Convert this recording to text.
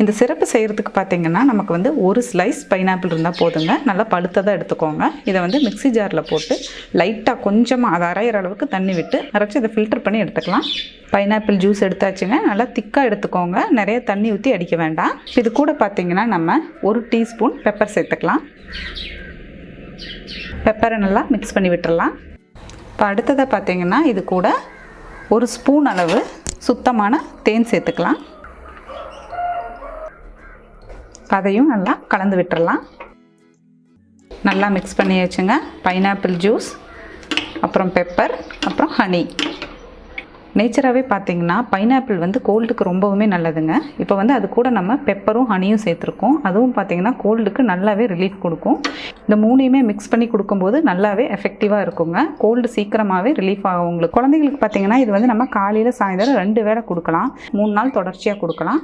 இந்த சிரப்பு செய்கிறதுக்கு பார்த்திங்கன்னா நமக்கு வந்து ஒரு ஸ்லைஸ் பைனாப்பிள் இருந்தால் போதுங்க. நல்லா பழுத்ததாக எடுத்துக்கோங்க. இதை வந்து மிக்ஸி ஜாரில் போட்டு லைட்டாக கொஞ்சமாக அதை அரைகிற அளவுக்கு தண்ணி விட்டு அரைச்சி இதை ஃபில்டர் பண்ணி எடுத்துக்கலாம். பைனாப்பிள் ஜூஸ் எடுத்தாச்சுங்க. நல்லா திக்காக எடுத்துக்கோங்க. நிறைய தண்ணி ஊற்றி அடிக்க வேண்டாம். இது கூட பார்த்திங்கன்னா நம்ம 1 டீஸ்பூன் பெப்பர் சேர்த்துக்கலாம். பெப்பரை நல்லா மிக்ஸ் பண்ணி விட்டுடலாம். இப்போ அடுத்ததை பார்த்திங்கன்னா இது கூட 1 ஸ்பூன் அளவு சுத்தமான தேன் சேர்த்துக்கலாம். அதையும் நல்லா கலந்து விட்டுறலாம். நல்லா மிக்ஸ் பண்ணி வச்சுங்க. பைனாப்பிள் ஜூஸ், அப்புறம் பெப்பர், அப்புறம் ஹனி. நேச்சராகவே பார்த்திங்கன்னா பைனாப்பிள் வந்து கோல்டுக்கு ரொம்பவுமே நல்லதுங்க. இப்போ வந்து அது கூட நம்ம பெப்பரும் ஹனியும் சேர்த்துருக்கோம். அதுவும் பார்த்திங்கன்னா கோல்டுக்கு நல்லாவே ரிலீஃப் கொடுக்கும். இந்த 3யுமே மிக்ஸ் பண்ணி கொடுக்கும்போது நல்லாவே எஃபெக்டிவாக இருக்குங்க. கோல்டு சீக்கிரமாகவே ரிலீஃப் ஆகும் உங்களுக்கு. குழந்தைங்களுக்கு பார்த்திங்கன்னா இது வந்து நம்ம காலையில் சாயந்தரம் 2 வேளை கொடுக்கலாம். 3 நாள் தொடர்ச்சியாக கொடுக்கலாம்.